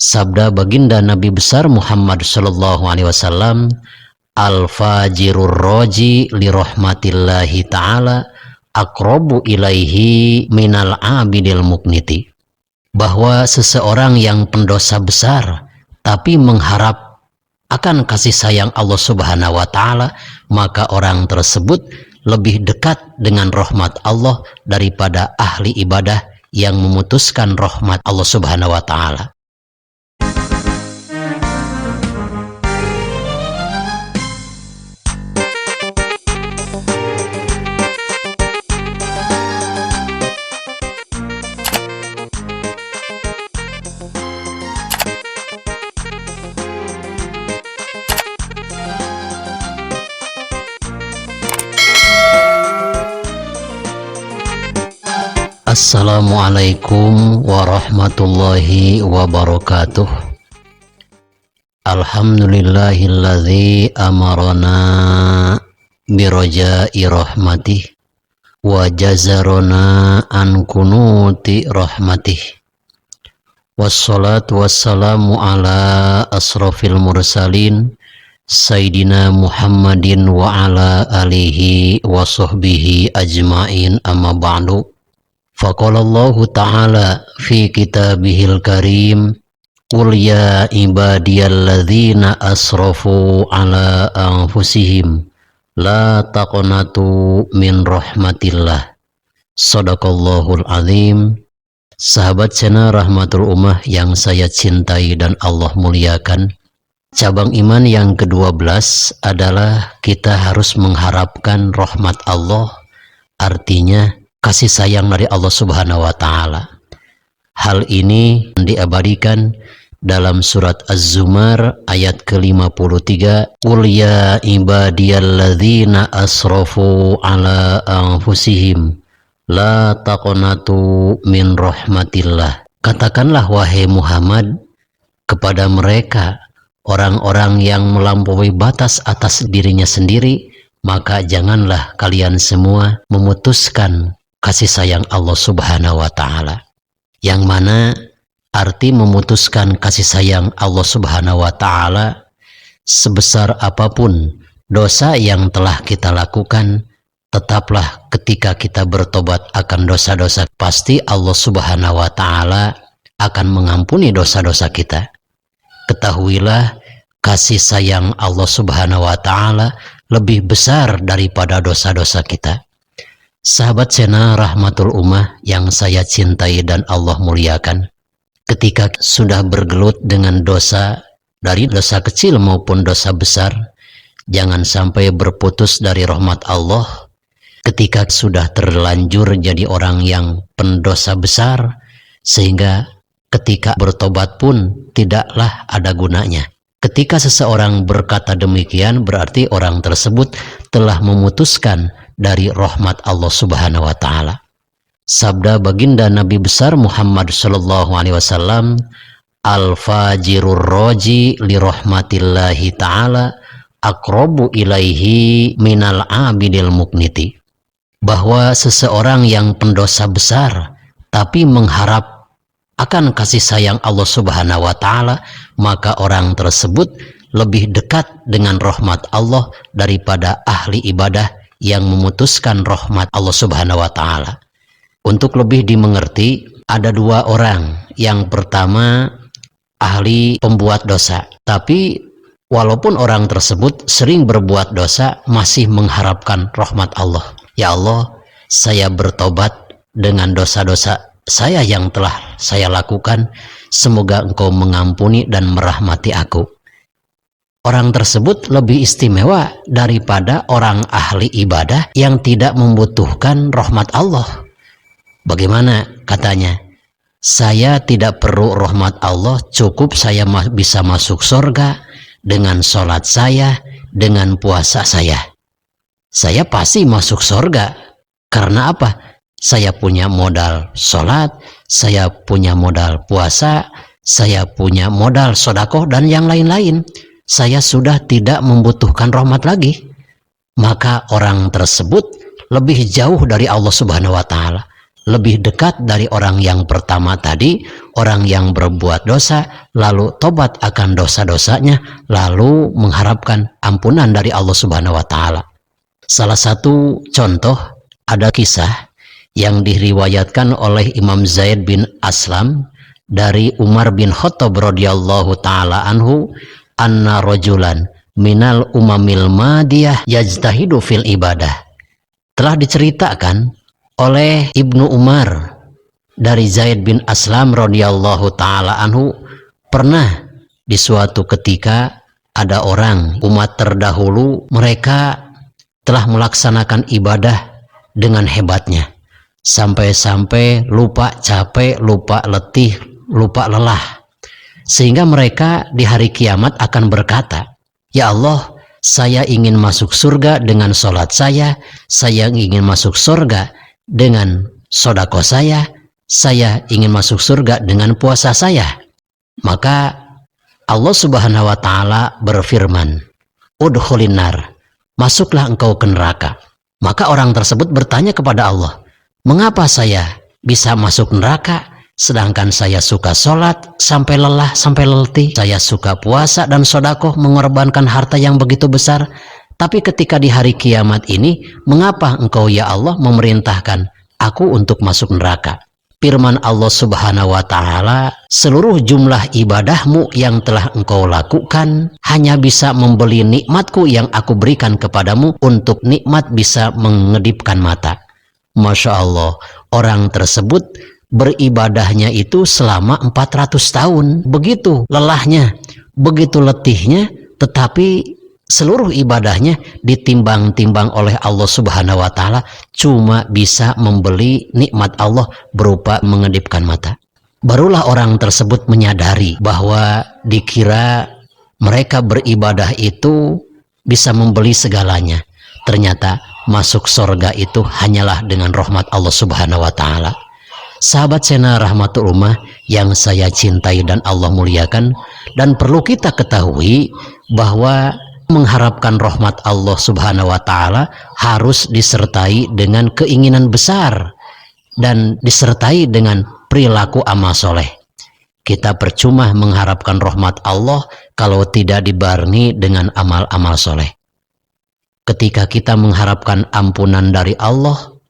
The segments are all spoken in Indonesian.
Sabda baginda Nabi besar Muhammad sallallahu alaihi wasallam, al-fajirur roji li rahmatillahi ta'ala aqrabu ilaihi minal abidil mukniti. Bahwa seseorang yang pendosa besar tapi mengharap akan kasih sayang Allah subhanahu wa ta'ala, maka orang tersebut lebih dekat dengan rahmat Allah daripada ahli ibadah yang memutuskan rahmat Allah subhanahu wa ta'ala. Assalamualaikum warahmatullahi wabarakatuh. Alhamdulillahilladzi amarana birajai rahmatih wa jazarona an kunuti rahmatih. Wassalatu wassalamu ala asrafil mursalin Sayyidina Muhammadin wa ala alihi wa sahbihi ajmain, amma ba'du. Faqalallahu ta'ala fi kitabihil karim, qul ya ibadiyalladzina asrafu ala anfusihim la taqnatu min rahmatillah. Sadaqallahul azim. Sahabat channel Rahmatul Ummah yang saya cintai dan Allah muliakan, cabang iman yang ke-12 adalah kita harus mengharapkan rahmat Allah, artinya kasih sayang dari Allah subhanahu wa ta'ala. Hal ini diabadikan dalam surat Az-Zumar ayat ke-53, qul ya ibadiyalladzina asrafu ala anfusihim la taqnatu min rahmatillah. Katakanlah wahai Muhammad kepada mereka, orang-orang yang melampaui batas atas dirinya sendiri, maka janganlah kalian semua memutuskan kasih sayang Allah subhanahu wa ta'ala. Yang mana arti memutuskan kasih sayang Allah subhanahu wa ta'ala, sebesar apapun dosa yang telah kita lakukan, tetaplah ketika kita bertobat akan dosa-dosa, pasti Allah subhanahu wa ta'ala akan mengampuni dosa-dosa kita. Ketahuilah kasih sayang Allah subhanahu wa ta'ala lebih besar daripada dosa-dosa kita. Sahabat channel Rahmatul Ummah yang saya cintai dan Allah muliakan, ketika sudah bergelut dengan dosa, dari dosa kecil maupun dosa besar, jangan sampai berputus dari rahmat Allah. Ketika sudah terlanjur jadi orang yang pendosa besar, sehingga ketika bertobat pun tidaklah ada gunanya. Ketika seseorang berkata demikian, berarti orang tersebut telah memutuskan dari rahmat Allah subhanahu wa ta'ala. Sabda baginda Nabi besar Muhammad sallallahu alaihi wasallam, al-fajirur roji li rahmatillahi ta'ala aqrabu ilaihi minal abidil mukniti. Bahwa seseorang yang pendosa besar tapi mengharap akan kasih sayang Allah subhanahu wa ta'ala, maka orang tersebut lebih dekat dengan rahmat Allah daripada ahli ibadah yang memutuskan rahmat Allah subhanahu wa ta'ala. Untuk lebih dimengerti, ada dua orang. Yang pertama, ahli pembuat dosa, tapi walaupun orang tersebut sering berbuat dosa, masih mengharapkan rahmat Allah. Ya Allah, saya bertobat dengan dosa-dosa saya yang telah saya lakukan, semoga Engkau mengampuni dan merahmati aku. Orang tersebut lebih istimewa daripada orang ahli ibadah yang tidak membutuhkan rahmat Allah. Bagaimana katanya? Saya tidak perlu rahmat Allah, cukup saya bisa masuk surga dengan sholat saya, dengan puasa saya. Saya pasti masuk surga. Karena apa? Saya punya modal sholat, saya punya modal puasa, saya punya modal sedekah dan yang lain-lain. Saya sudah tidak membutuhkan rahmat lagi. Maka orang tersebut lebih jauh dari Allah subhanahu wa ta'ala, lebih dekat dari orang yang pertama tadi, orang yang berbuat dosa lalu tobat akan dosa-dosanya lalu mengharapkan ampunan dari Allah Subhanahu wa taala. Salah satu contoh, ada kisah yang diriwayatkan oleh Imam Zaid bin Aslam dari Umar bin Khattab radhiyallahu taala anhu, anna rajulan minal umamil madiyah yajtahidu fil ibadah. Telah diceritakan oleh Ibnu Umar dari Zaid bin Aslam radhiyallahu taala anhu, pernah di suatu ketika ada orang umat terdahulu, mereka telah melaksanakan ibadah dengan hebatnya sampai-sampai lupa capek, lupa letih, lupa lelah, sehingga mereka di hari kiamat akan berkata, "Ya Allah, saya ingin masuk surga dengan sholat saya ingin masuk surga dengan sodako saya ingin masuk surga dengan puasa saya." Maka Allah Subhanahu wa taala berfirman, "Udkhulin nar," masuklah engkau ke neraka. Maka orang tersebut bertanya kepada Allah, "Mengapa saya bisa masuk neraka sedangkan saya suka sholat sampai lelah, sampai letih, saya suka puasa dan sodako, mengorbankan harta yang begitu besar, tapi ketika di hari kiamat ini, mengapa engkau ya Allah memerintahkan aku untuk masuk neraka?" Firman Allah Subhanahu wa taala, "Seluruh jumlah ibadahmu yang telah engkau lakukan hanya bisa membeli nikmatku yang aku berikan kepadamu untuk nikmat bisa mengedipkan mata." Masya Allah, orang tersebut beribadahnya itu selama 400 tahun, begitu lelahnya, begitu letihnya, tetapi seluruh ibadahnya ditimbang-timbang oleh Allah Subhanahu wa taala cuma bisa membeli nikmat Allah berupa mengedipkan mata. Barulah orang tersebut menyadari bahwa dikira mereka beribadah itu bisa membeli segalanya. Ternyata masuk surga itu hanyalah dengan rahmat Allah Subhanahu wa taala. Sahabat Sena Rahmatul Ummah yang saya cintai dan Allah muliakan, dan perlu kita ketahui bahwa mengharapkan rahmat Allah Subhanahu wa taala harus disertai dengan keinginan besar dan disertai dengan perilaku amal soleh. Kita percuma mengharapkan rahmat Allah kalau tidak dibarengi dengan amal-amal soleh. Ketika kita mengharapkan ampunan dari Allah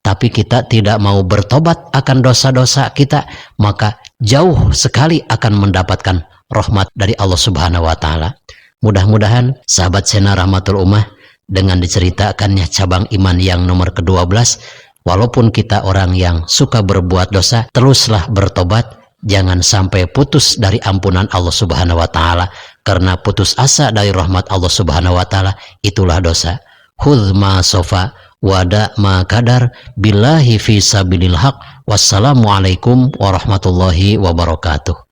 tapi kita tidak mau bertobat akan dosa-dosa kita, maka jauh sekali akan mendapatkan rahmat dari Allah Subhanahu wa taala. Mudah-mudahan sahabat Sena Rahmatul Ummah, dengan diceritakannya cabang iman yang nomor ke-12, walaupun kita orang yang suka berbuat dosa, teruslah bertobat, jangan sampai putus dari ampunan Allah Subhanahu wa taala, karena putus asa dari rahmat Allah Subhanahu wa taala itulah dosa. Khudz ma sofa wada ma kadar billahi fi sabilil haq. Wassalamualaikum warahmatullahi wabarakatuh.